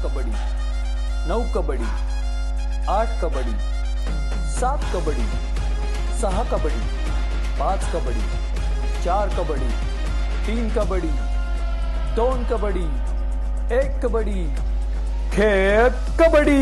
कबड्डी, 9 कबड्डी, 8 कबड्डी, 7 कबड्डी, 6 कबड्डी, 5 कबड्डी, 4 कबड्डी, 3 कबड्डी, 2 कबड्डी, 1 कबड्डी, खेळ कबड्डी।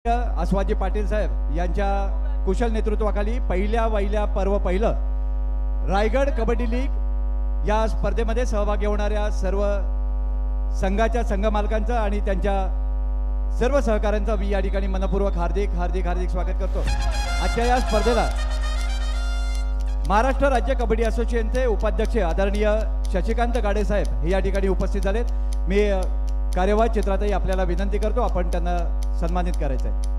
आसवाजी पाटील साहेब यांच्या कुशल नेतृत्वाखाली पहिल्या पर्व पहिलं रायगड कबड्डी लीग या स्पर्धेमध्ये सहभागी होणाऱ्या सर्व संघाच्या संघ मालकांचं आणि त्यांच्या सर्व सहकाऱ्यांचं मी या ठिकाणी मनपूर्वक हार्दिक स्वागत करतो। आजच्या या स्पर्धेला महाराष्ट्र राज्य कबड्डी असोसिएशनचे उपाध्यक्ष आदरणीय शशिकांत गाडे साहेब हे या ठिकाणी उपस्थित झालेत। मी कार्यवाह चित्रातही आपल्याला विनंती करतो आपण त्यांना सन्मानित करायचं आहे।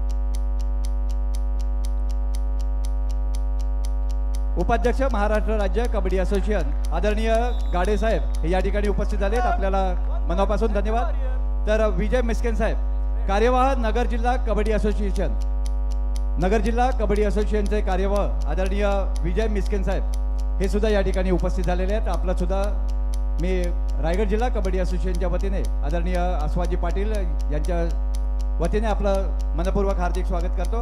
उपाध्यक्ष महाराष्ट्र राज्य कबड्डी असोसिएशन आदरणीय गाडे साहेब हे या ठिकाणी उपस्थित झालेत, आपल्याला मनापासून धन्यवाद। तर विजय मिस्किन साहेब कार्यवाह नगर जिल्हा कबड्डी असोसिएशन, नगर जिल्हा कबड्डी असोसिएशनचे कार्यवाह आदरणीय विजय मिस्किन साहेब हे सुद्धा या ठिकाणी उपस्थित झालेले आहेत। आपलं सुद्धा मी रायगड जिल्हा कबड्डी असोसिएशनच्या वतीने आदरणीय आसवाजी पाटील यांच्या वतीने आपलं मनपूर्वक हार्दिक स्वागत करतो।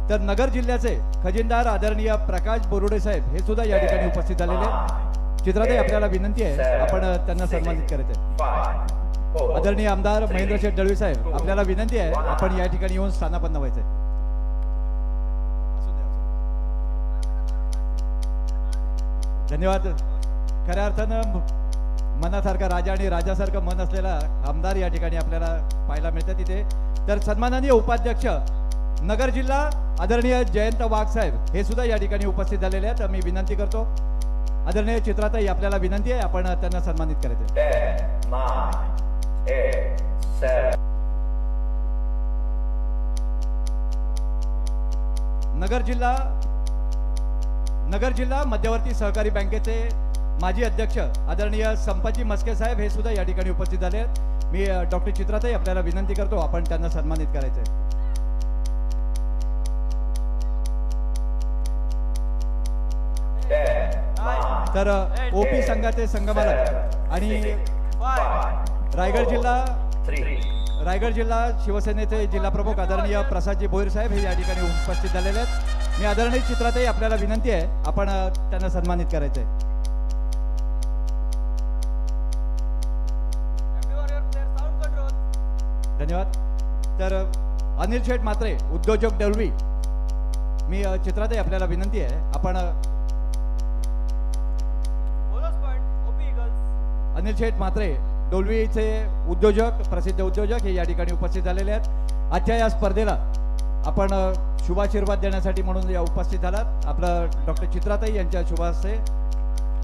तर नगर जिल्ह्याचे खजिनदार आदरणीय प्रकाश बोरुडे साहेब हे सुद्धा या ठिकाणी उपस्थित झालेले। चित्रातही आपल्याला विनंती आहे आपण त्यांना सन्मानित करायचे। आदरणीय आमदार महेंद्र शेठ दळवी साहेब आपल्याला विनंती आहे आपण या ठिकाणी येऊन स्थानापन्न व्हायचे। धन्यवाद। खऱ्या अर्थानं मनासारखा राजा आणि राजासारखं मन असलेला आमदार या ठिकाणी आपल्याला पाहायला मिळतात तिथे। तर सन्माननीय उपाध्यक्ष नगर जिल्हा आदरणीय जयंत वाघ साहेब हे सुद्धा या ठिकाणी उपस्थित झालेले आहेत। मी विनंती करतो आदरणीय चित्रातही आपल्याला विनंती आहे आपण त्यांना सन्मानित करायचे। नगर जिल्हा मध्यवर्ती सहकारी बँकेचे माजी अध्यक्ष आदरणीय संपतजी मस्के साहेब हे सुद्धा या ठिकाणी उपस्थित झाले आहेत। मी डॉक्टर चित्रातही आपल्याला विनंती करतो आपण त्यांना सन्मानित करायचे। तर ओपी संघाचे संघमालक आणि रायगड जिल्हा शिवसेनेचे जिल्हा प्रमुख आदरणीय प्रसादजी भोईर साहेब हे या ठिकाणी उपस्थित झालेले आहेत। मी आदरणीय चित्रातही आपल्याला विनंती आहे आपण त्यांना सन्मानित करायचे। धन्यवाद। तर अनिल शेठ मात्रे उद्योजक डोलवी, मी चित्रातही आपल्याला विनंती आहे आपण अनिल शेठ मात्रे डोलवीचे उद्योजक प्रसिद्ध उद्योजक हे या ठिकाणी उपस्थित झालेले आहेत। आजच्या या स्पर्धेला आपण शुभाशीर्वाद देण्यासाठी म्हणून या उपस्थित झालात। आपलं डॉक्टर चित्राताई यांच्या शुभास्ते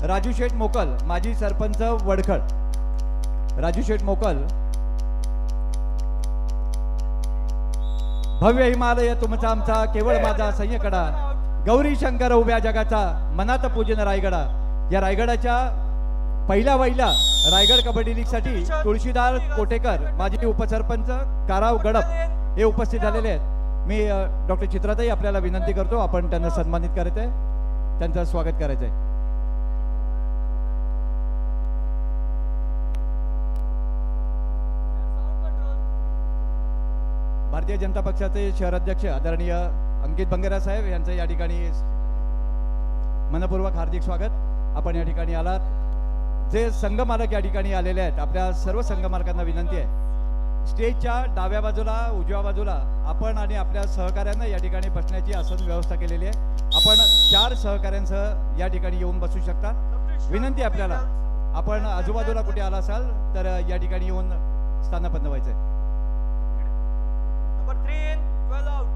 राजू शेठ मोकल माजी सरपंच वडखळ, राजू शेठ मोकल भव्य हिमालय तुमचा आमचा केवळ माझा सैन्यकडा, गौरी शंकर उभ्या जगाचा मनात पूजन रायगडा। या रायगडाच्या पहिल्या रायगड कबड्डी लीग साठी तुळशीदार कोटेकर माजी उपसरपंच काराव गडप हे उपस्थित झालेले आहेत। मी डॉक्टर चित्राताई आपल्याला विनंती करतो आपण त्यांना सन्मानित करते। त्यांचं स्वागत करायचं आहे. भारतीय जनता पक्षाचे शहराध्यक्ष आदरणीय अंकित बंगेरा साहेब यांचं या ठिकाणी मनपूर्वक हार्दिक स्वागत. आपण या ठिकाणी आलात. जे संघ मालक या ठिकाणी आलेले आहेत, आपल्या सर्व संघ मालकांना विनंती आहे, स्टेजच्या डाव्या बाजूला उजव्या बाजूला आपण आणि आपल्या सहकाऱ्यांना या ठिकाणी बसण्याची आसन व्यवस्था केलेली आहे. आपण 4 सहकाऱ्यांसह या ठिकाणी येऊन बसू शकता. विनंती आहे आपल्याला, आपण आजूबाजूला कुठे आला असाल तर या ठिकाणी येऊन स्थानापन्न व्हायचं आहे. Number 3 in, 12 out.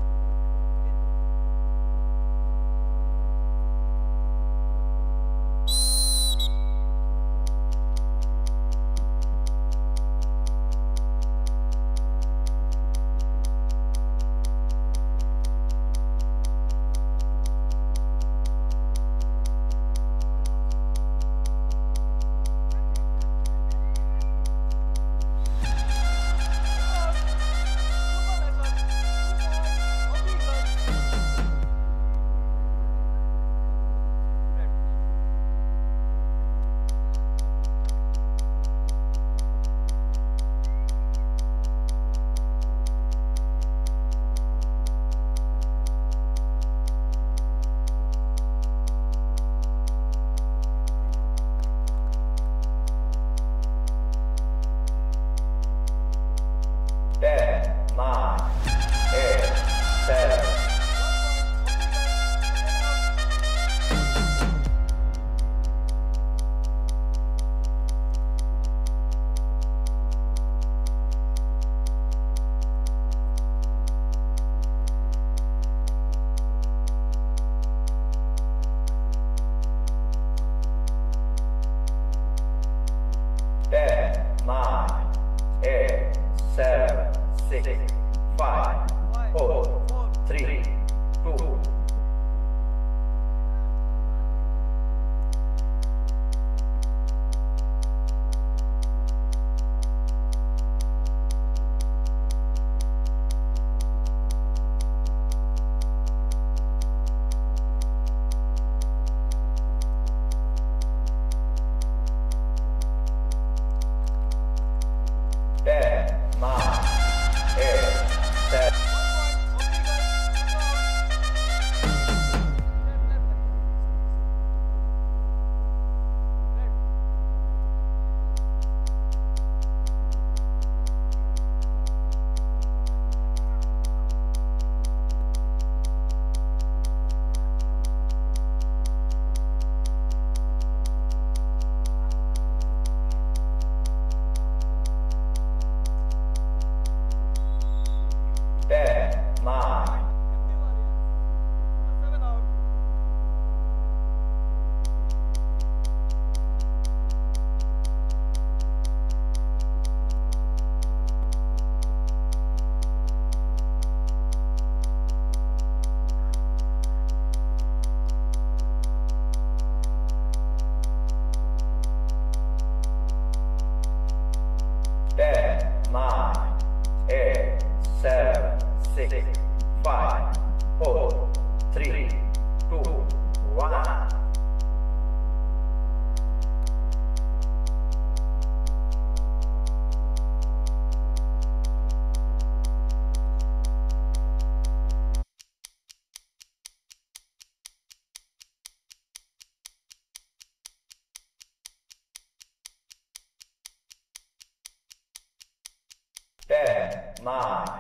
Nine,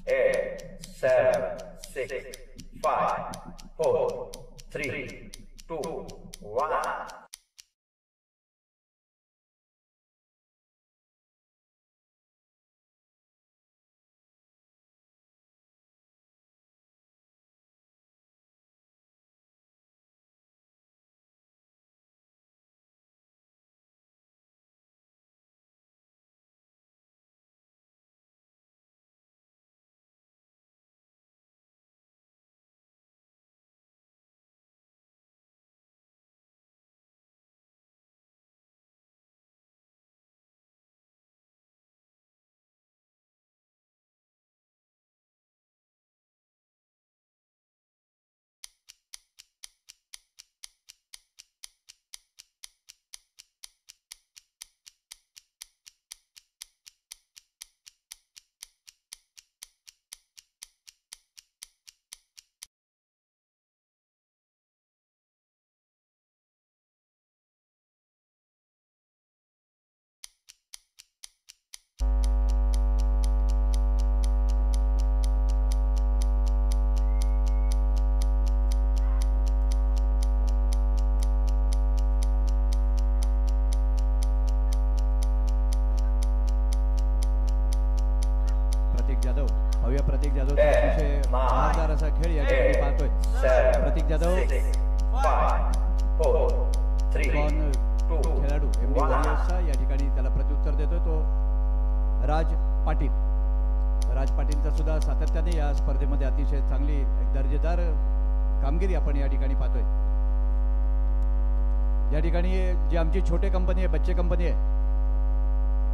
8, 7, 6, 5, 4, 3, 2, 1. भव्य प्रतीक जाधव अतिशय धारदार असा खेळ या ठिकाणी पाहतोय. प्रतीक जाधव खेळाडू MD वॉरियर्सचा या ठिकाणी त्याला प्रत्युत्तर देतोय तो राज पाटील. राज पाटीलचा सुद्धा सातत्याने या स्पर्धेमध्ये अतिशय चांगली दर्जेदार कामगिरी आपण या ठिकाणी पाहतोय. या ठिकाणी जी आमची छोटे कंपनी आहे, बच्चे कंपनी आहे,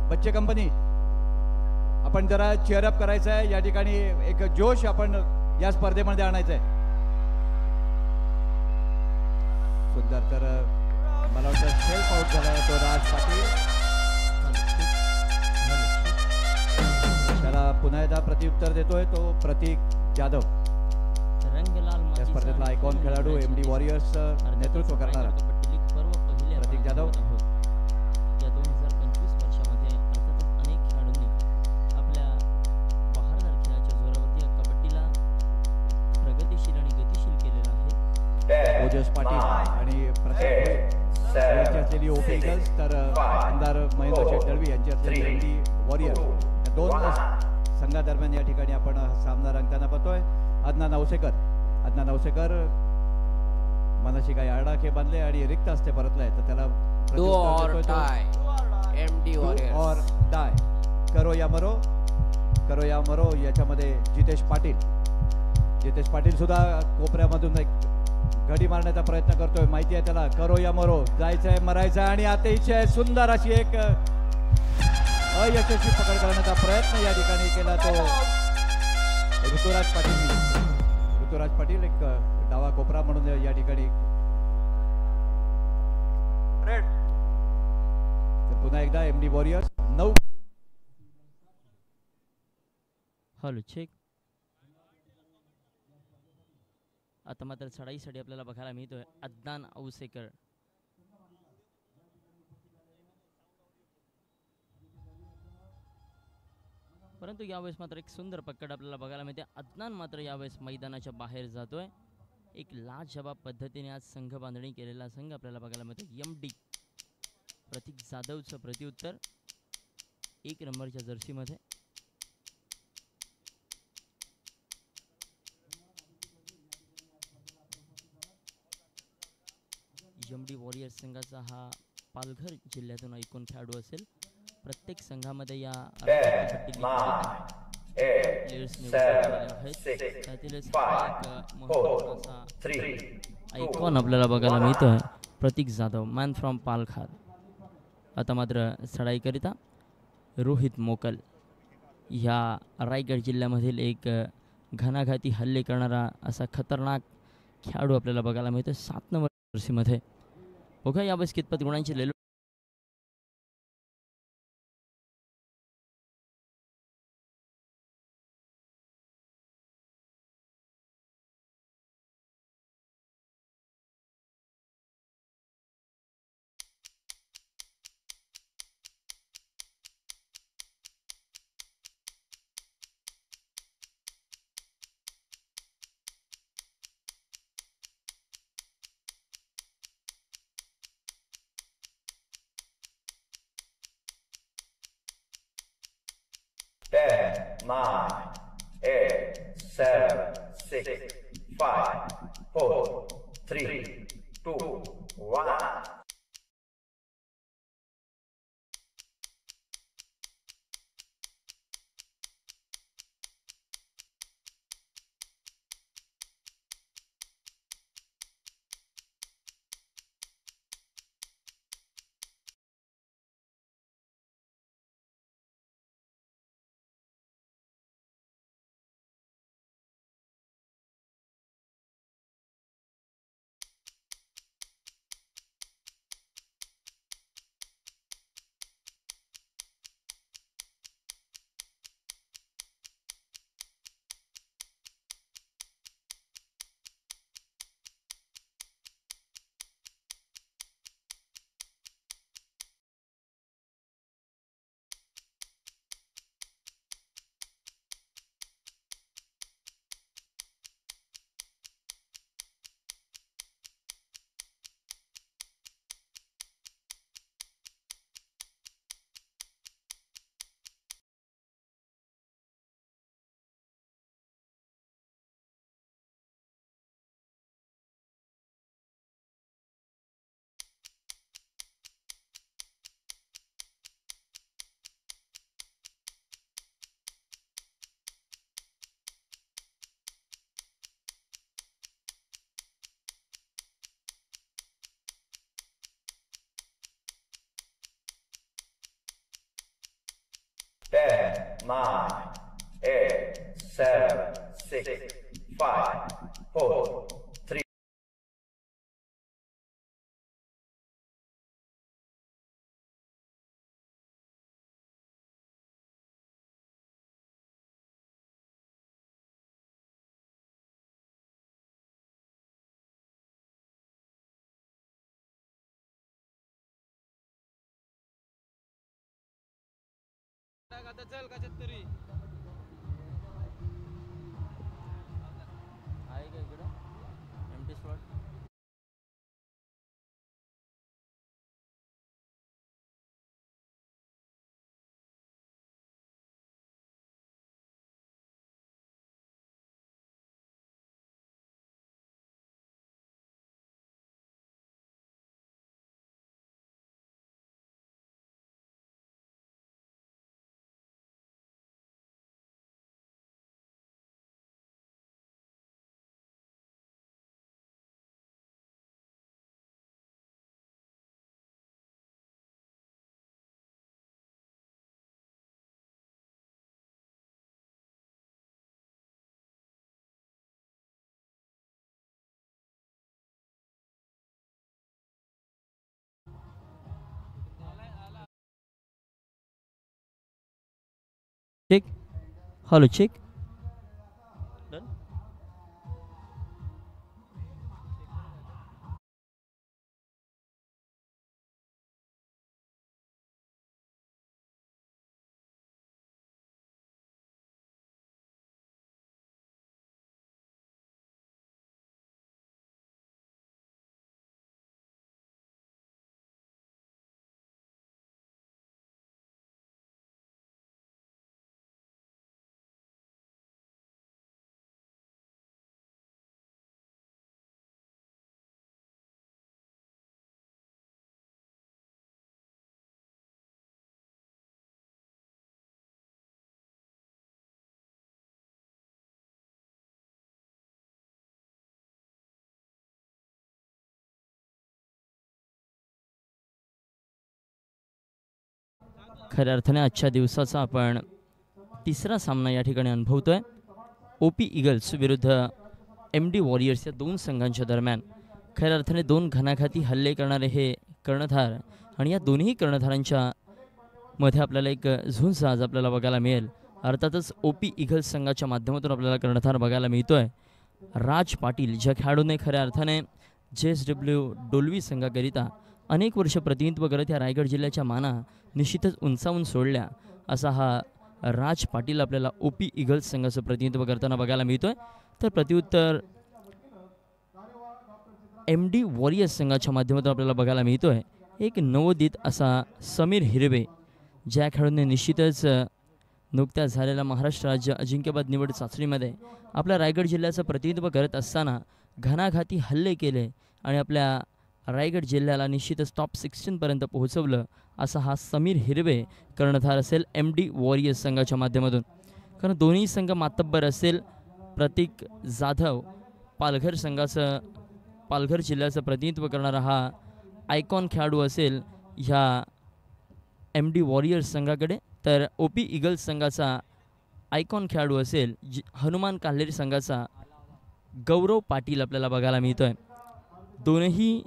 बच्चे कंपनी आपण जरा चेअरअप करायचं आहे. या ठिकाणी एक जोश आपण या स्पर्धेमध्ये आणायचं आहे. सुंदर. तर मला वाटतं सेल्फ आउट झाला तो राज पाटील. त्याला पुन्हा एकदा प्रत्युत्तर देतोय तो प्रतीक जाधव. या स्पर्धेतला आयकॉन खेळाडू MD वॉरियर्स नेतृत्व करणारा प्रतीक जाधव. या 2025 वर्षामध्ये अर्थातच अनेक खेळाडूंनी आपल्या बहारदार खेळाच्या जोरावरती या कबड्डीला प्रगतिशील आणि गतिशील केलेलं आहे. ओजस पाटील आणि प्रसाद यांची असलेली ओपी ईगल्स, तर आमदार महेंद्र शेठ दळवी यांची असलेली MD वॉरियर, या दोन संघादरम्यान या ठिकाणी आपण सामना रंगताना पाहतोय. अदनान औसेकर मनाशी काही आडाखे बांधले आणि रिक्त असते परतलाय, तर त्याला डू और डाय MD वॉरियर्स. करो या मरो याच्यामध्ये जितेश पाटील सुद्धा कोपऱ्यामधून एक घडी मारण्याचा प्रयत्न करतोय. माहिती आहे त्याला करो या मरो, जायचंय मरायचंय आणि अतिशय सुंदर अशी एक अयशस्वी पकड करण्याचा प्रयत्न या ठिकाणी केला तो ऋतुराज पाटील एक डावा कोपरा म्हणून या ठिकाणी. तर पुन्हा एकदा MD वॉरियर्स 9. Hello check. आता मात्र चढाईसाठी आपल्याला बघायला मिळतोय अदनान औसेकर. परंतु यावेळेस मात्र एक सुंदर पकड आपल्याला बघायला मिळते. अदनान मात्र यावेळेस मैदानाच्या बाहेर जातोय. एक लाजवाब पद्धतीने आज संघ बांधणी केलेला संघ आपल्याला बघायला मिळतो. MD प्रतीक जाधवचं प्रत्युत्तर 1 नंबरच्या जर्सीमध्ये. MD वॉरियर्स संघाचा हा पालघर जिल्ह्यातून ऐकून खेळाडू असेल. प्रत्येक संघामध्ये या आयकॉन आपल्याला बघायला मिळतोय प्रतीक जाधव, मॅन फ्रॉम पालघर. आता मात्र चढाईकरिता रोहित मोकल ह्या रायगड जिल्ह्यामधील एक घणाघाती हल्ले करणारा असा खतरनाक खेळाडू आपल्याला बघायला मिळतोय 7 नंबर जर्सीमध्ये. बघा यावेळेस कितपत गुणांची लेलो. Ten, 9, 8, 7, 6, 5, 4, 3, 2, 1. 9, 8, 7, 6, 5, 4, 3. आहे का इकडं empty slot? Check. Hello check. Done. खऱ्या अर्थाने आजच्या दिवसाचा आपण तिसरा सामना या ठिकाणी अनुभवतोय. ओपी ईगल्स विरुद्ध एम डी वॉरियर्स या दोन संघांच्या दरम्यान खऱ्या अर्थाने दोन घणाघाती हल्ले करणारे हे कर्णधार आणि या दोन्ही कर्णधारांच्या मध्ये आपल्याला एक झुंज आज आपल्याला बघायला मिळेल. अर्थातच ओपी ईगल्स संघाच्या माध्यमातून आपल्याला कर्णधार बघायला मिळतोय राज पाटील, ज्या खेळाडूने खऱ्या अर्थाने JSW डोलवी संघाकरिता अनेक वर्ष प्रतिनिधित्व करत या रायगड जिल्ह्याच्या माना निश्चितच उंचावून सोडल्या. असा हा राज पाटील आपल्याला ओपी ईगल्स संघाचं प्रतिनिधित्व करताना बघायला मिळतोय. तर प्रत्युत्तर MD वॉरियर्स संघाच्या माध्यमातून आपल्याला बघायला मिळतोय एक नवोदित असा समीर हिरवे, ज्या खेळाडूने निश्चितच नुकत्याच झालेल्या महाराष्ट्र राज्य अजिंक्यपद निवड चाचणीमध्ये आपल्या रायगड जिल्ह्याचं प्रतिनिधित्व करत असताना घणाघाती हल्ले केले आणि आपल्या रायगड जिल्ह्याला निश्चितच टॉप 16 पर्यंत पोहोचवलं. असा हा समीर हिरवे कर्णधार असेल MD वॉरियर्स संघाच्या माध्यमातून. कारण दोन्ही संघ मातब्बर असेल. प्रतीक जाधव पालघर संघाचं, पालघर जिल्ह्याचं प्रतिनिधित्व करणारा हा आयकॉन खेळाडू असेल ह्या MD वॉरियर्स संघाकडे. तर ओपी ईगल्स संघाचा आयकॉन खेळाडू असेल हनुमान काल्हेरी संघाचा गौरव पाटील आपल्याला बघायला मिळतोय. दोनही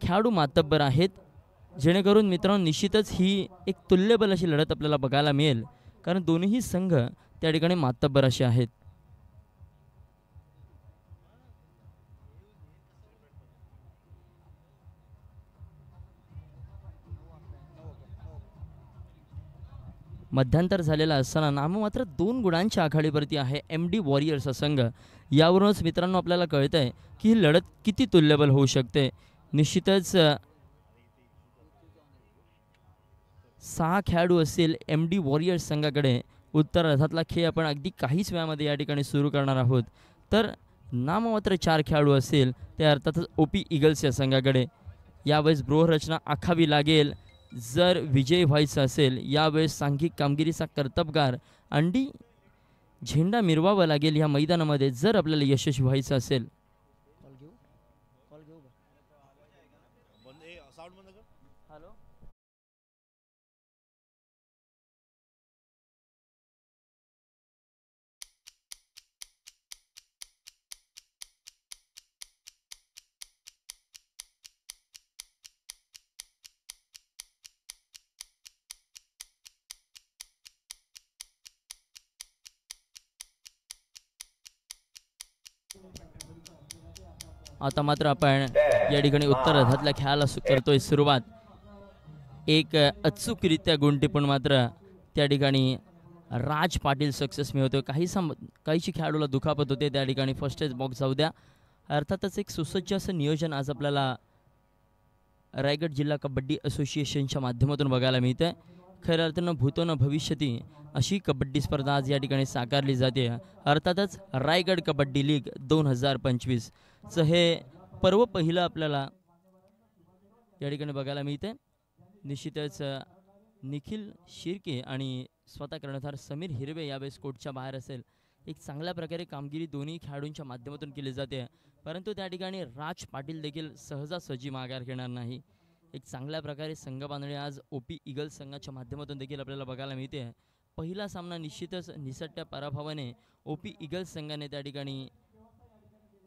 खेळाडू मातब्बर आहेत, जेणेकरून मित्रांनो निश्चितच ही एक तुल्यबल अशी लढत आपल्याला बघायला मिळेल. कारण दोन्ही संघ त्या ठिकाणी मातब्बर असे आहेत. मध्यांतर झालेला असताना नाममात्र 2 गुणांच्या आघाडीवरती आहे MD वॉरियर्स हा संघ. यावरूनच मित्रांनो आपल्याला कळतं आहे की ही लढत किती तुल्यबल होऊ शकते. निश्चितच 6 खेळाडू असेल MD वॉरियर्स संघाकडे. उत्तरार्धातला खेळ आपण अगदी काहीच वेळामध्ये या ठिकाणी सुरू करणार आहोत. तर नाममात्र 4 खेळाडू असेल ते अर्थातच ओपी ईगल्स या संघाकडे. यावेळेस गृहरचना आखावी लागेल जर विजयी व्हायचं असेल. यावेळेस सांघिक कामगिरीचा कर्तबगार अंडी झेंडा मिरवावा लागेल या मैदानामध्ये जर आपल्याला यशस्वी व्हायचं असेल. आता मात्र आपण या ठिकाणी उत्तरार्धातल्या खेळाला करतोय सुरुवात. एक अचूकरित्या गुण टिपून मात्र त्या ठिकाणी राज पाटील सक्सेस मिळवतोय. काहीशी खेळाडूला दुखापत होते त्या ठिकाणी. फर्स्ट एज बॉक्स जाऊ द्या. अर्थातच एक सुसज्ज असं नियोजन आज आपल्याला रायगड जिल्हा कबड्डी असोसिएशनच्या माध्यमातून बघायला मिळतंय. खऱ्या अर्थानं भूतो न भविष्यती अशी कबड्डी स्पर्धा आज या ठिकाणी साकारली जाते. अर्थातच रायगड कबड्डी लीग 2025चं हे पर्व पहिलं आपल्याला या ठिकाणी बघायला मिळते. निश्चितच निखिल शिर्के आणि स्वतः कर्णधार समीर हिरवे यावेळेस कोर्टच्या बाहेर असेल. एक चांगल्या प्रकारे कामगिरी दोन्ही खेळाडूंच्या माध्यमातून केली जाते, परंतु त्या ठिकाणी राज पाटील देखील सहजासहजी माघार घेणार नाही. एक चांगल्या प्रकारे संघ बांधणी आज ओपी ईगल्स संघाच्या माध्यमातून देखील आपल्याला बघायला मिळते. पहिला सामना निश्चितच निसटत्या पराभवाने ओपी ईगल्स संघाने त्या ठिकाणी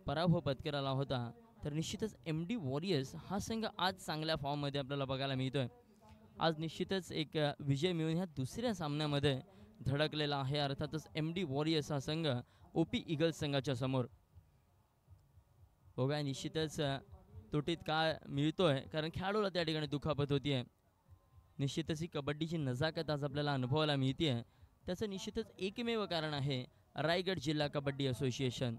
पराभव पत्करला होता. तर निश्चितच MD वॉरियर्स हा संघ आज चांगल्या फॉर्ममध्ये आपल्याला बघायला मिळतोय. आज निश्चितच एक विजय मिळून ह्या दुसऱ्या सामन्यामध्ये धडकलेला आहे. अर्थातच MD वॉरियर्स हा संघ ओपी ईगल्स संघाच्या समोर. बघा निश्चितच तुटीत का मिळतोय, कारण खेळाडूला त्या ठिकाणी दुखापत होतीये. निश्चितच ही कबड्डीची नजाकत आज आपल्याला अनुभवायला मिळते. त्याचं निश्चितच एकमेव कारण आहे रायगड जिल्हा कबड्डी असोसिएशन.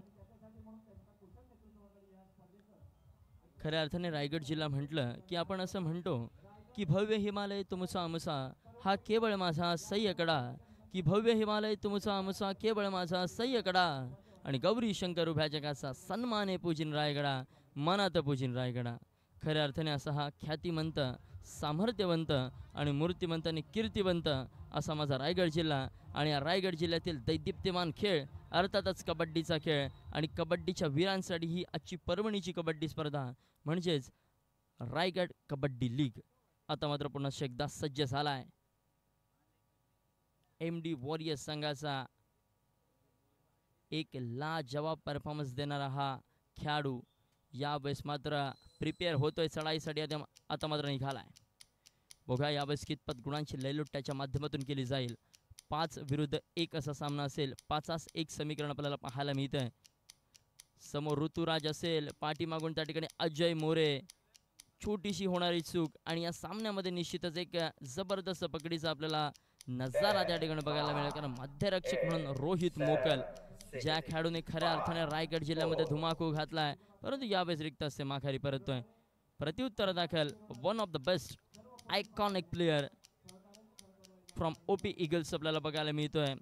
खऱ्या अर्थाने रायगड जिल्हा म्हटलं की आपण असं म्हणतो की भव्य हिमालय तुमचा आमचा हा केवळ माझा सह्यकडा, की भव्य हिमालय तुमचा आमचा केवळ माझा सह्यकडा, आणि गौरी शंकर उभ्या जगाचा सन्माने पूजिन रायगडा, मनात पूजिन रायगडा. खऱ्या अर्थाने असा हा ख्यातिमंत, सामर्थ्यवंत आणि मूर्तिमंत आणि कीर्तिवंत असा माझा रायगड जिल्हा. आणि या रायगड जिल्ह्यातील दैदिप्यमान खेळ अर्थातच कबड्डीचा खेळ, आणि कबड्डीच्या वीरांसाठी ही आजची पर्वणीची कबड्डी स्पर्धा म्हणजेच रायगड कबड्डी लीग आता मात्र पुन्हा एकदा सज्ज झाला आहे. MD वॉरियर्स संघाचा एक लाजवाब परफॉर्मन्स देणारा हा खेळाडू यावेळेस मात्र प्रिपेअर होतोय चढाईसाठी. आता मात्र निघालाय. बघा यावेळेस कितपत गुणांची लयलूट त्याच्या माध्यमातून केली जाईल. 5-1 असा सामना असेल. 5-1 समीकरण आपल्याला पाहायला मिळतंय. समोर ऋतुराज असेल, पाठीमागून त्या ठिकाणी अजय मोरे. छोटीशी होणारी चूक, आणि या सामन्यामध्ये निश्चितच एक जबरदस्त पकडीचा आपल्याला नजारा त्या ठिकाणी बघायला मिळेल. कारण मध्यरक्षक म्हणून रोहित मोकल ज्या खेळाडूने खऱ्या अर्थाने रायगड जिल्ह्यामध्ये धुमाकूळ घातलाय, परंतु यावेळेस रिक्त असते माघारी परततोय. प्रत्युत्तर दाखल one of the best iconic player from OP eagles आपल्याला बघायला मिळतोय.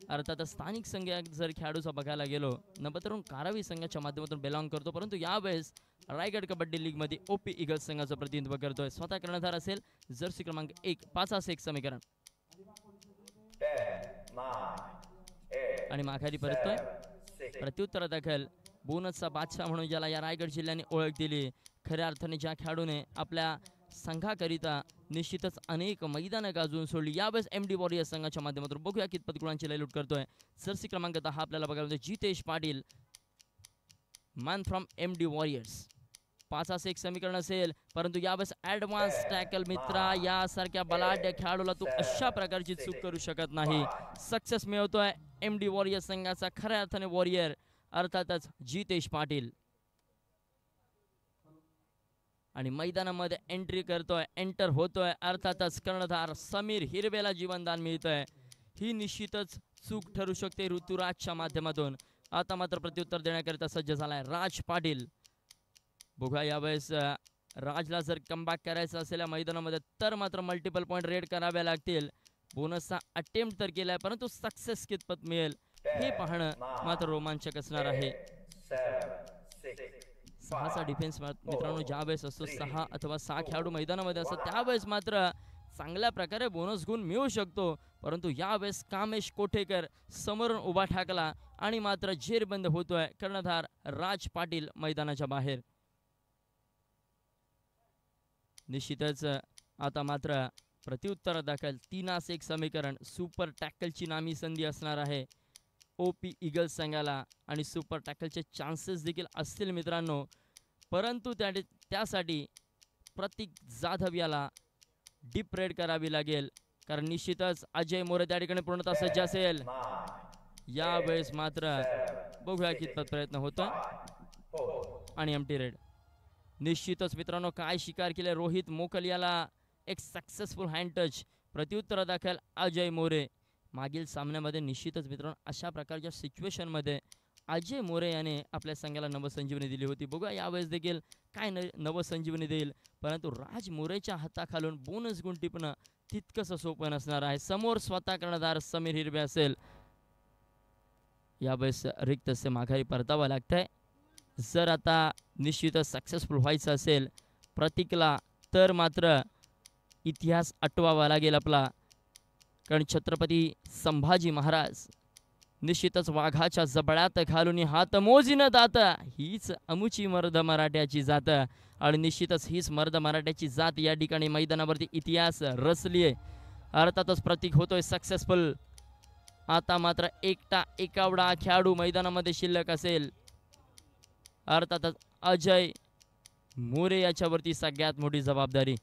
अर्थात स्थानिक संघ जर खेळाडूचा बघायला गेलो, नवतरुण कारावी संघाच्या माध्यमातून बिलॉंग करतो, परंतु यावेळेस रायगड कबड्डी लीग मध्ये ओपी ईगल्स संघाचं प्रतिनिधित्व करतोय. स्वतः कर्णधार असेल जर्सी क्रमांक 1. 5-1 समीकरण आणि माघारी परततोय. प्रत्युत्तर दाखल बोनसचा बादशाह म्हणून ज्याला या रायगड जिल्ह्याने ओळख दिली. खऱ्या अर्थाने ज्या खेळाडूने आपल्या संघाकरिता निश्चितच अनेक मैदानं गाजवून सोडली, यावेळेस MD वॉरियर्स संघाच्या माध्यमातून बघूया कितपत गुणांची लयलूट करतोय. जर्सी क्रमांक 10 आपल्याला बघायला मिळतोय Jitesh Patil, man from MD warriors. 5-1 समीकरण असेल, परंतु यावेळेस ॲडव्हान्स टॅकल मित्रा यासारख्या बलाढ्य खेळाडूला तू अशा प्रकारची चूक करू शकत नाही. सक्सेस मिळवतोय MD वॉरियर्स संघाचा खऱ्या अर्थाने वॉरियर अर्थातच जितेश पाटील. आणि मैदानामध्ये एंटर होतोय अर्थातच कर्णधार समीर हिरवेला जीवनदान मिळतंय. ही निश्चितच चूक ठरू शकते ऋतुराजच्या माध्यमातून. आता मात्र प्रत्युत्तर देण्याकरिता सज्ज झालाय राज पाटील. बघा यावेळेस राजला जर कमबॅक करायचं असेल या मैदानामध्ये तर मात्र मल्टिपल पॉईंट रेड करावे लागतील. बोनसचा अटेम्प्ट तर केलाय, परंतु सक्सेस कितपत मिळेल हे पाहणं मात्र रोमांचक असणार आहे. 6चा डिफेन्स मित्रांनो ज्यावेळेस असतो 6 अथवा 6 खेळाडू मैदानामध्ये असतात त्यावेळेस मात्र चांगल्या प्रकारे बोनस गुण मिळू शकतो, परंतु यावेळेस कामेश कोठेकर समोरून उभा ठाकला आणि मात्र जेरबंद होतोय कर्णधार राज पाटील मैदानाच्या बाहेर. निश्चितच आता मात्र प्रत्युत्तर दाखल 3-1 समीकरण. सुपर टॅकलची नामी संधी असणार आहे ओपी ईगल्स संघाला, आणि सुपर टॅकलचे चान्सेस देखील असतील मित्रांनो, परंतु त्यासाठी प्रतीक जाधव याला डीप रेड करावी लागेल, कारण निश्चितच अजय मोरे त्या ठिकाणी पूर्णतः सज्ज असेल. यावेळेस मात्र बघूया कितपत प्रयत्न होतो. आणि एम्प्टी रेड. निश्चितच मित्रांनो काय शिकार केले रोहित मोकल याला एक सक्सेसफुल हँड टच. प्रत्युत्तर दाखल अजय मोरे. मागील सामन्यामध्ये निश्चितच मित्रांनो अशा प्रकारच्या सिच्युएशनमध्ये अजय मोरे याने आपल्या संघाला नवसंजीवनी दिली होती. बघूया यावेळेस देखील काय नवसंजीवनी देईल, परंतु राज मोरेच्या हाताखालून बोनस गुण टिपणं तितकंसं सोपं नसणार आहे. समोर स्वतः कर्णधार समीर हिरबे असेल, यावेळेस रिक्त से माघारी परतावं लागतंय. जर आता निश्चितच सक्सेसफुल व्हायचं असेल प्रतीकला तर मात्र इतिहास आठवावा लागेल आपला, कारण छत्रपती संभाजी महाराज निश्चितच वाघाच्या जबड्यात घालून हात मोजीन दात, हीच अमुची मर्द मराठ्याची जात. आणि निश्चितच हीच मर्द मराठ्याची जात या ठिकाणी मैदानावरती इतिहास रचली आहे. अर्थातच प्रतीक होतोय सक्सेसफुल. आता मात्र एकावडा खेळाडू मैदानामध्ये शिल्लक असेल. अर्थातच अजय मोरे याच्यावरती सगळ्यात मोठी जबाबदारी.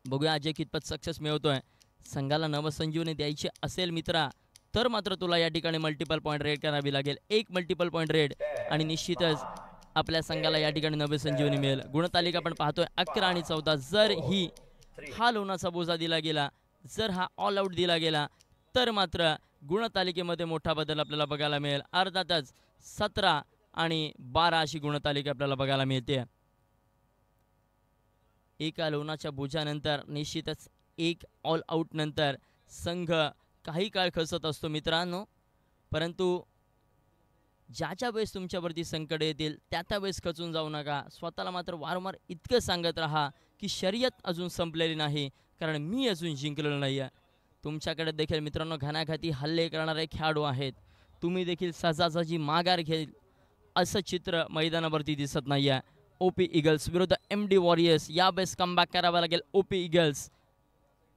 बघूया अजय कितपत सक्सेस मिळवतोय. संघाला नवसंजीवनी द्यायची असेल मित्रा तर मात्र तुला या ठिकाणी मल्टिपल पॉईंट रेड करावी लागेल. एक मल्टिपल पॉईंट रेड आणि निश्चितच आपल्या संघाला या ठिकाणी नवसंजीवनी मिळेल. गुणतालिका आपण पाहतोय 11 आणि 14. जर हा लोणाचा बोजा दिला गेला, जर हा ऑल आउट दिला गेला तर मात्र गुणतालिकेमध्ये मोठा बदल आपल्याला बघायला मिळेल. अर्थातच 17 आणि 12 अशी गुणतालिका आपल्याला बघायला मिळते. एका लोणाच्या बोजानंतर निश्चितच एक ऑल आउट नंतर संघ काही काळ खचत असतो मित्रांनो, परंतु ज्याच्या वेळेस तुमच्यावरती संकट येतील त्या वेळेस खचून जाऊ नका. स्वतःला मात्र वारंवार इतकं सांगत राहा की शर्यत अजून संपलेली नाही, कारण मी अजून जिंकलेलो नाही आहे. तुमच्याकडे देखील मित्रांनो घणाघाती हल्ले करणारे खेळाडू आहेत. तुम्ही देखील सहजासहजी माघार घेईल असं चित्र मैदानावरती दिसत नाही आहे. ओपी ईगल्स विरुद्ध MD वॉरियर्स. यावेळेस कमबॅक करावा लागेल ओपी ईगल्स.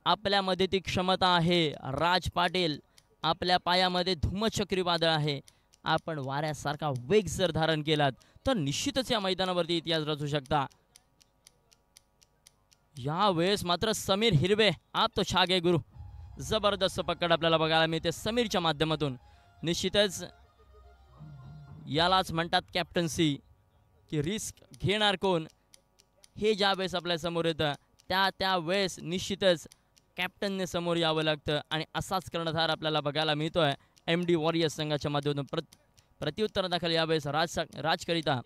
आपल्यामध्ये ती क्षमता आहे. राज पाटील आपल्या पायामध्ये धुमचक्री वादळ आहे. आपण वाऱ्यासारखा वेग जर धारण केलात तर निश्चितच या मैदानावरती इतिहास रचू शकता. यावेळेस मात्र समीर हिरवे आप तो छागे गुरु, जबरदस्त पकड आपल्याला बघायला मिळते समीरच्या माध्यमातून. निश्चितच यालाच म्हणतात कॅप्टन्सी, की रिस्क घेणार कोण हे ज्या वेळेस आपल्या समोर येतं त्या वेळेस निश्चितच कॅप्टनने समोर यावं लागतं. आणि असाच कर्णधार आपल्याला बघायला मिळतोय MD वॉरियर्स संघाच्या माध्यमातून. प्रत्युत्तर दाखल यावेळेस राजकरिता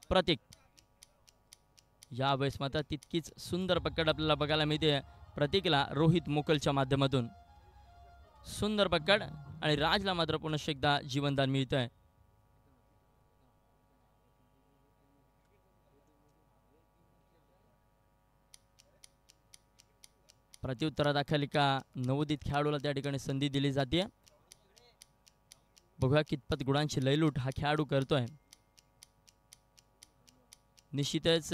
प्रतीक. यावेळेस मात्र तितकीच सुंदर पकड आपल्याला बघायला मिळते प्रतीकला रोहित मोकलच्या माध्यमातून. सुंदर पकड आणि राजला मात्र पुनश्च एकदा जीवनदान मिळत आहे. प्रत्युत्तरादाखल एका नवोदित खेळाडूला त्या ठिकाणी संधी दिली जाते. बघूया कितपत गुणांची लयलूट हा खेळाडू करतोय. निश्चितच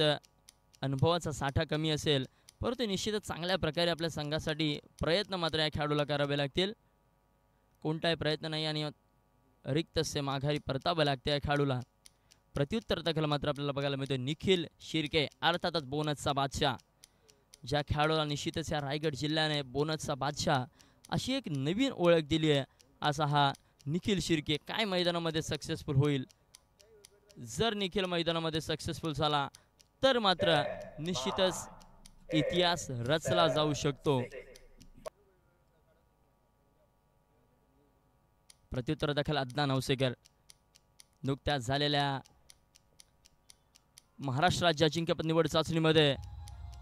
अनुभवाचा साठा कमी असेल, परंतु निश्चितच चांगल्या प्रकारे आपल्या संघासाठी प्रयत्न मात्र या खेळाडूला करावे लागतील. कोणताही प्रयत्न नाही आणि रिक्त से माघारी परतावं लागते या खेळाडूला. प्रत्युत्तर दाखल मात्र आपल्याला बघायला मिळतो निखिल शिर्के, अर्थातच बोनसचा बादशाह. ज्या खेळाडूला निश्चितच या रायगड जिल्ह्याने बोनसचा बादशाह अशी एक नवीन ओळख दिली आहे, असा हा निखिल शिर्के. काय मैदानामध्ये सक्सेसफुल होईल. जर निखिल मैदानामध्ये सक्सेसफुल झाला तर मात्र निश्चितच इतिहास रचला जाऊ शकतो. प्रत्युत्तर दाखल अदनान औसेकर. नुकत्याच झालेल्या महाराष्ट्र राज्य अजिंक्यपद निवड चाचणीमध्ये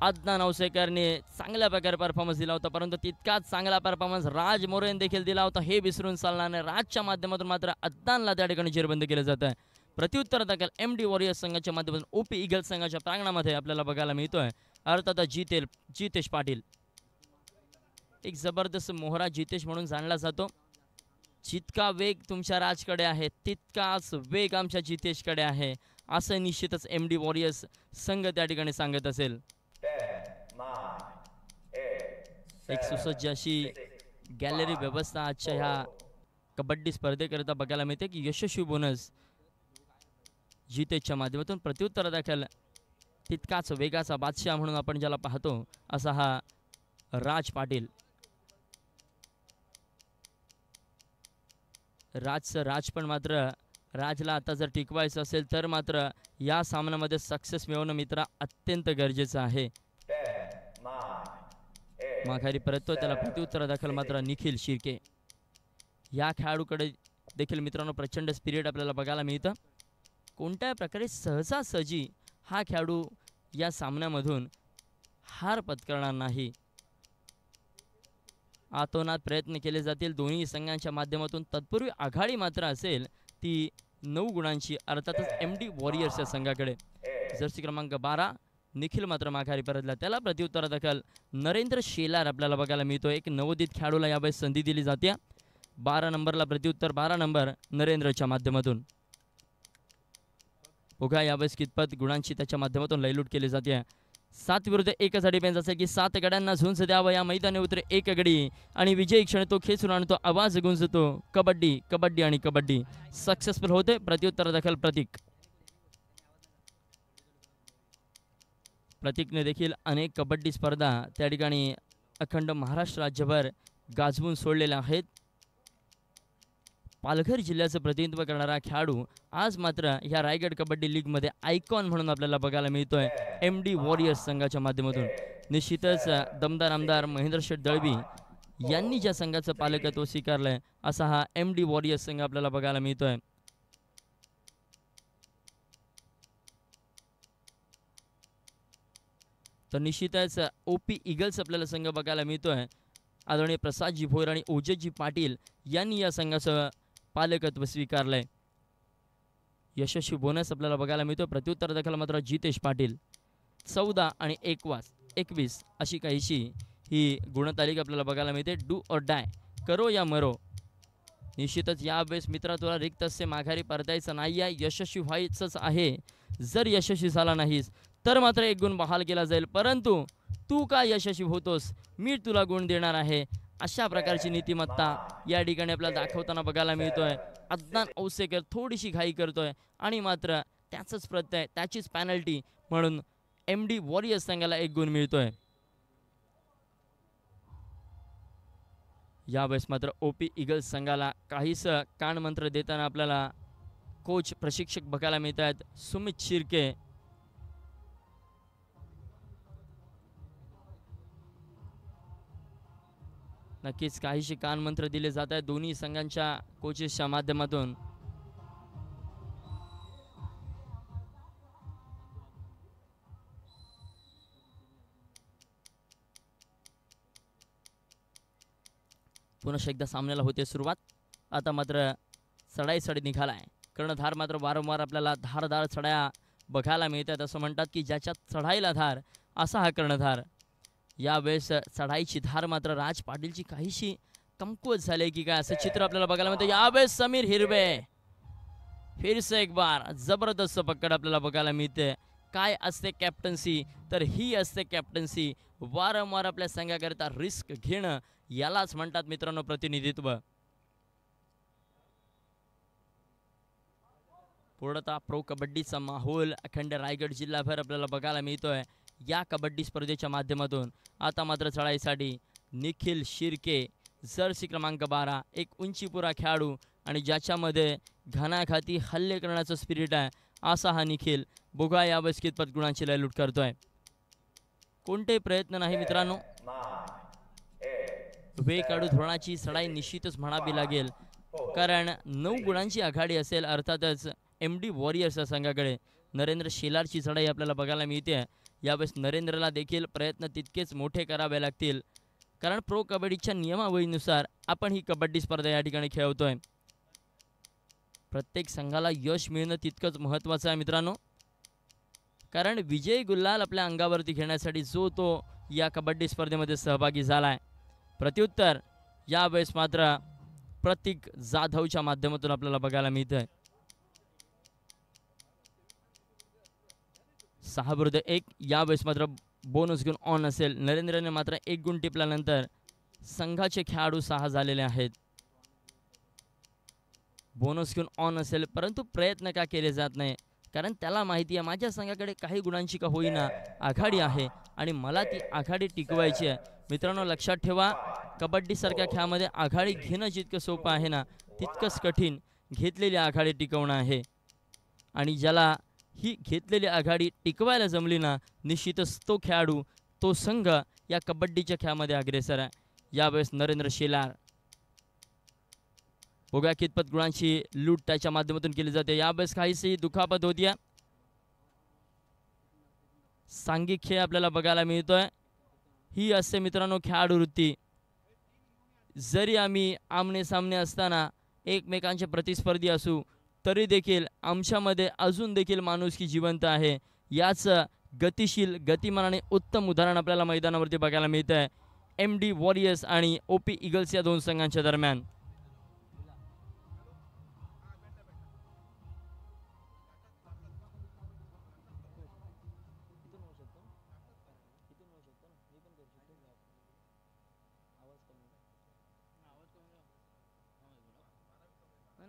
अदनान औसेकरने चांगल्या प्रकारे परफॉर्मन्स दिला होता, परंतु तितकाच चांगला परफॉर्मन्स राज मोरेने देखील दिला होता. हे विसरून चालणार नाही. राजच्या माध्यमातून मात्र अदनानला त्या ठिकाणी जेरबंद केलं जातं. प्रत्युत्तर दाखल MD वॉरियर्स संघाच्या माध्यमातून ओपी ईगल्स संघाच्या प्रांगणामध्ये आपल्याला बघायला मिळतोय अर्थात जितेश पाटील. एक जबरदस्त मोहरा जितेश म्हणून जाणला जातो. जितका वेग तुमच्या राजकडे आहे तितकाच वेग आमच्या जितेशकडे आहे, असं निश्चितच MD वॉरियर्स संघ त्या ठिकाणी सांगत असेल. एक सुसज्ज अशी गॅलरी व्यवस्था आजच्या ह्या कबड्डी स्पर्धेकरिता बघायला मिळते की यशस्वी बोनस जितेशच्या माध्यमातून. प्रत्युत्तर दाखल तितकाच वेगाचा बादशाह म्हणून आपण ज्याला पाहतो असा हा राज पाटील. राजचं राज पण मात्र राजला आता जर टिकवायचं असेल तर मात्र या सामन्यामध्ये सक्सेस मिळवणं मित्रा अत्यंत गरजेचं आहे. 10, 9, 8, माघारी परततो त्याला प्रत्युत्तर दाखल मात्र निखिल शिर्के. या खेळाडूकडे देखील मित्रांनो प्रचंड स्पिरिट आपल्याला बघायला मिळतं. कोणत्या प्रकारे सहजासहजी हा खेळाडू या सामन्यामधून हार पत्करणार नाही. आतोनात प्रयत्न केले जातील दोन्ही संघांच्या माध्यमातून. तत्पूर्वी आघाडी मात्र असेल ती 9 गुणांची, अर्थातच MD वॉरियर्सच्या संघाकडे. जर्सी क्रमांक 12 निखिल मात्र माघारी परतला. त्याला प्रत्युत्तर दाखल नरेंद्र शेलार आपल्याला बघायला मिळतो. एक नवोदित खेळाडूला यावेळेस संधी दिली जाते. 12 नंबरला प्रत्युत्तर 12 नंबर नरेंद्रच्या माध्यमातून. बघा यावेळेस कितपत गुणांची त्याच्या माध्यमातून लयलूट केली जाते. 7 विरुद्ध 1 साठी बेंच असेल की 7 गड्यांना झुंज द्यावं या मैदानी उतरे 1 गडी आणि विजयी क्षण तो खेचून आणतो, आवाज गुंजतो. कबड्डी कबड्डी आणि कबड्डी सक्सेसफुल होते. प्रत्युत्तर दाखल प्रतीकने देखील अनेक कबड्डी स्पर्धा त्या ठिकाणी अखंड महाराष्ट्र राज्यभर गाजवून सोडलेल्या आहेत. पालघर जिल्ह्याचं प्रतिनिधित्व करणारा खेळाडू आज मात्र या रायगड कबड्डी लीगमध्ये आयकॉन म्हणून आपल्याला बघायला मिळतोय MD वॉरियर्स संघाच्या माध्यमातून. निश्चितच दमदार आमदार महेंद्र शेठ दळवी यांनी ज्या संघाचं पालकत्व स्वीकारलंय असा हा MD वॉरियर्स संघ आपल्याला बघायला मिळतोय. तर निश्चितच OP ईगल्स आपल्याला संघ बघायला मिळतोय. आदरणीय प्रसादजी भोयर आणि ओजसजी पाटील यांनी या संघाचं पालकत्व स्वीकारलंय. यशस्वी बोनस आपल्याला बघायला मिळतो. प्रत्युत्तर दाखल मात्र जितेश पाटील. 14 आणि 21 अशी काहीशी ही गुणतालिका आपल्याला बघायला मिळते. डू ऑर डाय, करो या मरो. निश्चितच यावेळेस मित्रा तुला रिक्त असे माघारी परतायचं नाही आहे, यशस्वी व्हायचंच आहे. जर यशस्वी झाला नाहीस तर मात्र 1 गुण बहाल केला जाईल, परंतु तू का यशस्वी होतोस मी तुला गुण देणार आहे. अशा प्रकारची नीतिमत्ता या ठिकाणी आपल्याला दाखवताना बघायला मिळतोय. अद्नान औसेकर थोडीशी घाई करतोय आणि मात्र त्याचंच प्रत्यय त्याचीच पॅनल्टी म्हणून MD वॉरियर्स संघाला 1 गुण मिळतोय. यावेळेस मात्र OP ईगल्स संघाला काहीस कानमंत्र देताना आपल्याला कोच प्रशिक्षक बघायला मिळत आहेत. सुमित शिर्के नक्कीच काहीशी कानमंत्र दिले जात आहेत दोन्ही संघांच्या कोचेसच्या माध्यमातून. पुन्हा एकदा सामन्याला होते सुरुवात. आता मात्र चढाईसाठी निघालाय कर्णधार. मात्र वारंवार आपल्याला धारदार चढाया बघायला मिळतात. असं म्हणतात की ज्याच्यात चढाईला धार असा हा कर्णधार. यावेळेस चढाईची धार मात्र राज पाटीलची काहीशी कमकुवत झाली की काय असं चित्र आपल्याला बघायला मिळतं. यावेळेस समीर हिरवे फिर से एक बार जबरदस्त पकड आपल्याला बघायला मिळते. काय असते कॅप्टन्सी, तर ही असते कॅप्टन्सी. वारंवार आपल्या संघाकरिता रिस्क घेणं यालाच म्हणतात मित्रांनो प्रतिनिधित्व. पूर्णतः प्रो कबड्डीचा माहोल अखंड रायगड जिल्हाभर आपल्याला बघायला मिळतोय या कबड्डी स्पर्धेच्या माध्यमातून. आता मात्र चढाईसाठी निखिल शिर्के, जर्सी क्रमांक 12, एक उंचीपुरा खेळाडू आणि ज्याच्यामध्ये घणाघाती हल्ले करण्याचं स्पिरिट आहे असा हा निखिल. बघा यावेळेस कितपत गुणांची लयलूट करतोय. कोणतेही प्रयत्न नाही मित्रांनो, वे काढू धोरणाची चढाई निश्चितच म्हणावी लागेल, कारण 9 गुणांची आघाडी असेल अर्थातच MD वॉरियर्स संघाकडे. नरेंद्र शेलारची चढाई आपल्याला बघायला मिळते. यावेळेस नरेंद्रला देखील प्रयत्न तितकेच मोठे करावे लागतील, कारण प्रो कबड्डीच्या नियमावलीनुसार आपण ही कबड्डी स्पर्धा या ठिकाणी खेळवतोय. प्रत्येक संघाला यश मिळणं तितकंच महत्त्वाचं आहे मित्रांनो, कारण विजय गुल्हाल आपल्या अंगावरती घेण्यासाठी जो तो या कबड्डी स्पर्धेमध्ये सहभागी झालाय. प्रत्युत्तर यावेळेस मात्र प्रतीक जाधवच्या माध्यमातून आपल्याला बघायला मिळतंय. 6 विरुद्ध 1 यावेळेस मात्र बोनस घेऊन ऑन असेल. नरेंद्रने मात्र 1 गुण टिपल्यानंतर संघाचे खेळाडू 6 झालेले आहेत. बोनस घेऊन ऑन असेल, परंतु प्रयत्न का केले जात नाही, कारण त्याला माहिती आहे माझ्या संघाकडे काही गुणांची का होईना आघाडी आहे आणि मला ती आघाडी टिकवायची आहे. मित्रांनो लक्षात ठेवा, कबड्डीसारख्या खेळामध्ये आघाडी घेणं जितकं सोपं आहे ना तितकंच कठीण घेतलेली आघाडी टिकवणं आहे आणि ज्याला ही घेतलेली आघाडी टिकवायला जमली ना, निश्चितच तो खेळाडू, तो संघ या कबड्डीच्या खेळामध्ये अग्रेसर आहे। यावेळेस नरेंद्र शेलार, बघूया कितपत गुणांची लूट त्याच्या माध्यमातून केली जाते। यावेळेस काहीशी दुखापत होती, सांघिक खेळ आपल्याला बघायला मिळतोय। ही असते मित्रांनो खेळाडू वृत्ती। जरी आम्ही आमने सामने असताना एकमेकांचे प्रतिस्पर्धी असू तरी देखील आमच्यामध्ये अजून देखील माणुसकी जिवंत आहे। याच गतिशील गतिमान आणि उत्तम उदाहरण आपल्याला मैदानावरती बघायला मिळत आहे MD वॉरियर्स आणि OP ईगल्स या दोन संघांच्या दरम्यान।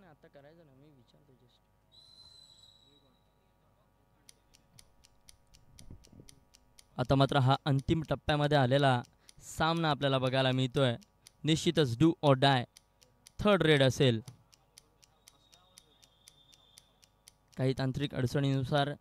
आता करायचं ना, मी विचारतो जस्ट। आता मात्र हा अंतिम टप्प्यामध्ये आलेला सामना आपल्याला बघायला मिळतोय। निश्चितच do or die third red असेल। काही तांत्रिक अडचणीनुसार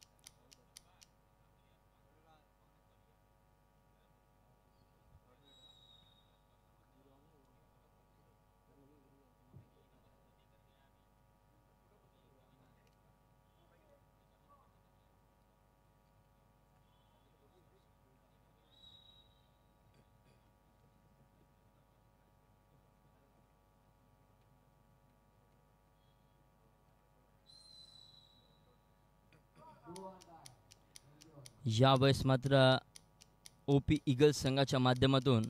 यावेळेस मात्र OP ईगल्स संघाच्या माध्यमातून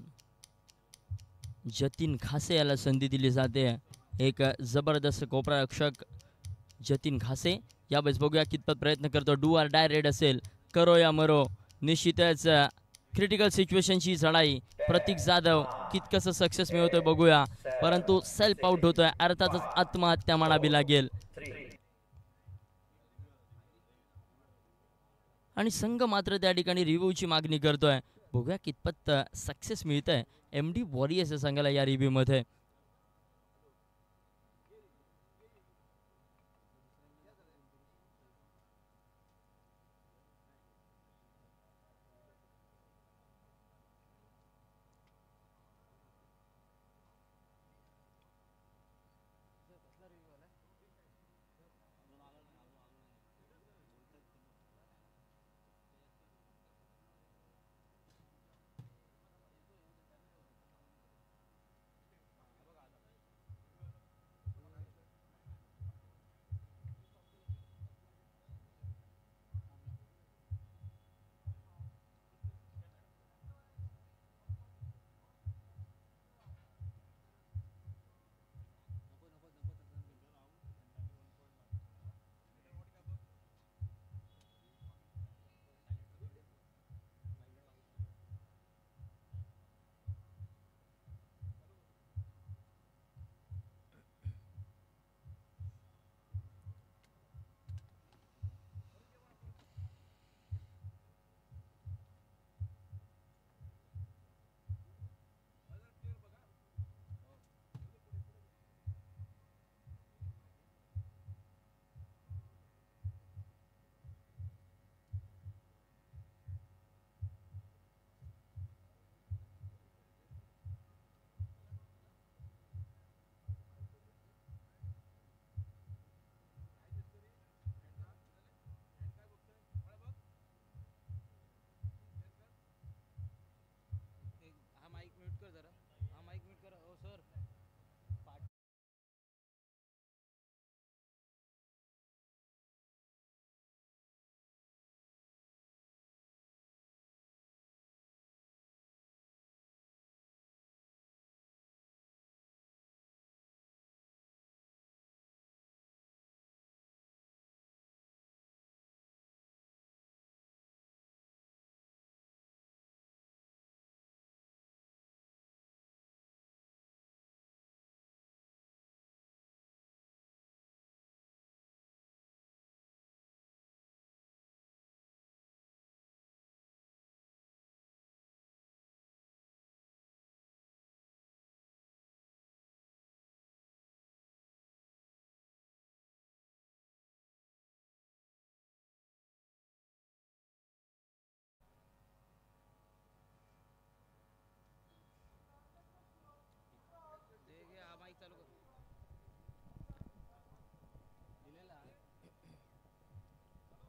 जतीन खासे याला संधी दिली जाते। एक जबरदस्त कोपरा रक्षक जतीन खासे यावेळेस बघूया कितपत प्रयत्न करतो। डू आर डाय रेड असेल, करो या मरो। निश्चितच क्रिटिकल सिच्युएशनची चढाई प्रतीक जाधव कितकंसं सक्सेस मिळवतोय बघूया, परंतु सेल्फ आउट होतोय, अर्थातच आत्महत्या म्हणावी लागेल। आणि संघ मात्र त्या ठिकाणी रिव्ह्यूची मागणी करतोय, बघूया कितपत सक्सेस मिळतंय MD वॉरियर्स या संघाला या रिव्ह्यू मध्ये।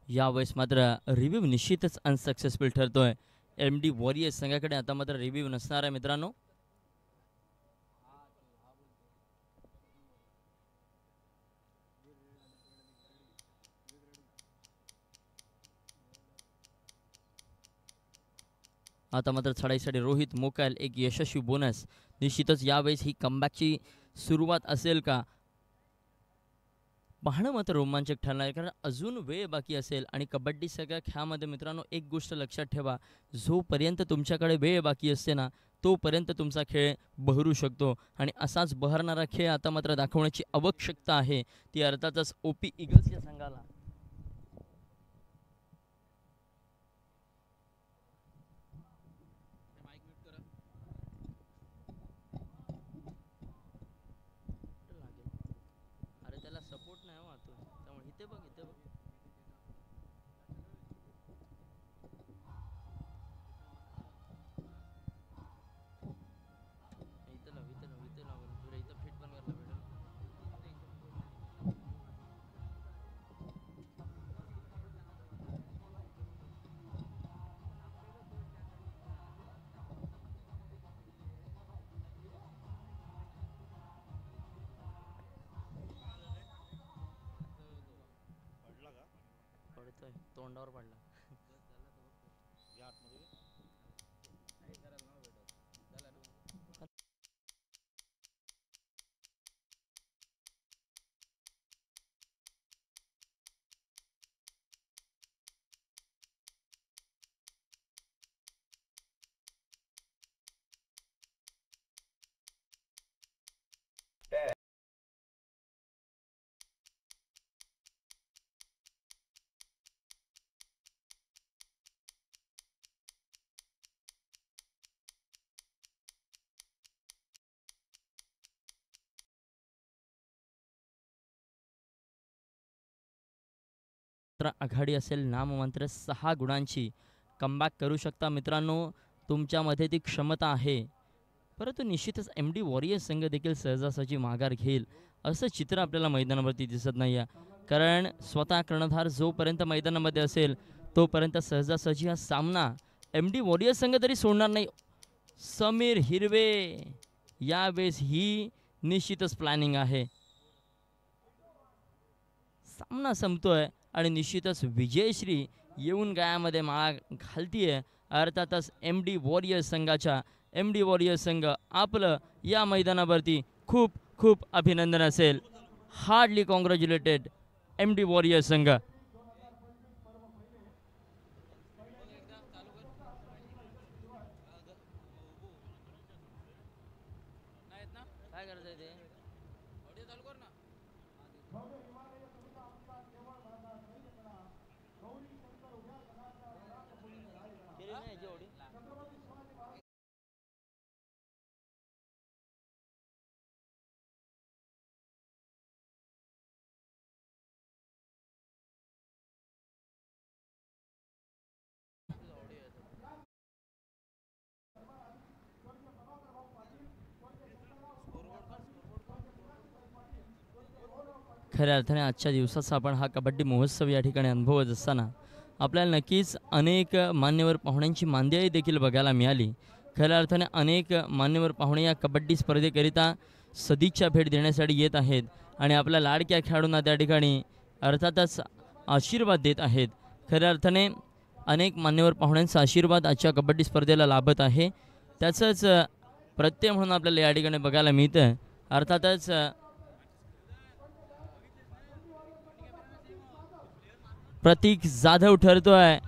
यावेळेस मात्र रिव्ह्यू निश्चितच अनसक्सेसफुल ठरतोय. MD वॉरियर्स संघाकडे आता मात्र रिव्ह्यू नसणार आहे मित्रांनो. आता मात्र चढाईसाठी रोहित मोकाल एक यशस्वी बोनस. निश्चितच यावेळेस ही कमबॅकची सुरुवात असेल का पाहणं मात्र रोमांचक ठरणार आहे, कारण अजून वेळ बाकी असेल. आणि कबड्डी सगळ्या खेळामध्ये मित्रांनो एक गोष्ट लक्षात ठेवा, जोपर्यंत तुमच्याकडे वेळ बाकी असते ना तोपर्यंत तुमचा खेळ बहरू शकतो. आणि असाच बहरणारा खेळ आता मात्र दाखवण्याची आवश्यकता आहे, ती अर्थातच OP ईगल्स या संघाला. अरे त्याला सपोर्ट नाही हो आतून, त्यामुळे इथे बघ इथे बघ. इथे लाव इथे लाव इथे लाव, तुला इथं फिट पण करायला भेटेल. पडतोय तोंडावर पडला. आघाडी असेल नाममात्र 6 गुणांची. कमबॅक करू शकता मित्रांनो, तुमच्यामध्ये ती क्षमता आहे. परंतु निश्चितच MD वॉरियर्स संघ देखील सहजासहजी माघार घेईल असं चित्र आपल्याला मैदानावरती दिसत नाही आहे. कारण स्वतः कर्णधार जोपर्यंत मैदानामध्ये असेल तोपर्यंत सहजासहजी हा सामना MD वॉरियर्स संघ तरी सोडणार नाही. समीर हिरवे यावेळेस ही निश्चितच प्लॅनिंग आहे. सामना संपतोय आणि निश्चितच विजयश्री येऊन गायामध्ये माळा घालतीये. अर्थातच MD वॉरियर्स संघाच्या MD वॉरियर्स संघ आपलं या मैदानावरती खूप खूप अभिनंदन असेल. हार्डली कॉंग्रॅच्युलेटेड MD वॉरियर्स संघ. काय करायचं ते खऱ्या अर्थाने आजच्या दिवसाचा आपण हा कबड्डी महोत्सव या ठिकाणी अनुभवत असताना आपल्याला नक्कीच अनेक मान्यवर पाहुण्यांची मांदियाळी देखील बघायला मिळाली. खऱ्या अर्थाने अनेक मान्यवर पाहुणे या कबड्डी स्पर्धेकरिता सदिच्छा भेट देण्यासाठी येत आहेत आणि आपल्या लाडक्या खेळाडूंना त्या ठिकाणी अर्थातच आशीर्वाद देत आहेत. खऱ्या अर्थाने अनेक मान्यवर पाहुण्यांचा आशीर्वाद आजच्या कबड्डी स्पर्धेला लाभत आहे. त्याचंच प्रत्यय म्हणून आपल्याला या ठिकाणी बघायला मिळतं. अर्थातच प्रतीक जाधव ठरतोय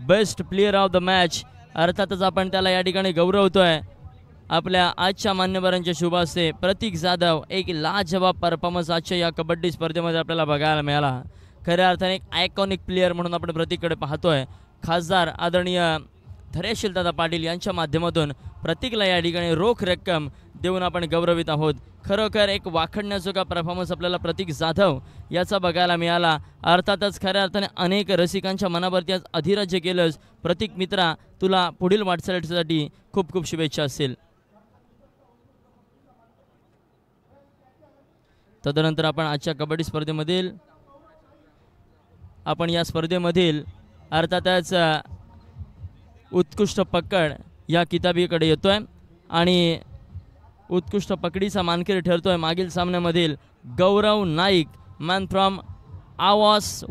best player of the match. अर्थातच आपण त्याला या ठिकाणी गौरवतोय. आपल्या आजच्या मान्यवरांच्या शुभ हस्ते प्रतीक जाधव एक लाजवाब परफॉर्मन्स आजच्या या कबड्डी स्पर्धेमध्ये आपल्याला बघायला मिळाला. खऱ्या अर्थाने एक आयकॉनिक प्लेयर म्हणून आपण प्रतीककडे पाहतोय. खासदार आदरणीय धैर्यशीलदादा पाटील यांच्या माध्यमातून प्रतीकला या ठिकाणी रोख रक्कम देऊन आपण गौरवित आहोत. खरोखर एक वाखडण्याजोगा परफॉर्मन्स आपल्याला प्रतीक जाधव याचा बघायला मिळाला. अर्थातच खऱ्या अर्थाने अनेक रसिकांच्या मनावरती आज अधिराज्य केलंच. प्रतीक मित्रा, तुला पुढील वाटचालीसाठी खूप खूप शुभेच्छा असतील. तदनंतर आपण आजच्या कबड्डी स्पर्धेमधील आपण या स्पर्धेमधील अर्थातच उत्कृष्ट पकड या किताबीकडे येतोय आणि उत्कृष्ट पकडीचा मानकरी ठरतोय मागील सामन्यामधील गौरव नाईक मॅन फ्रॉम आवास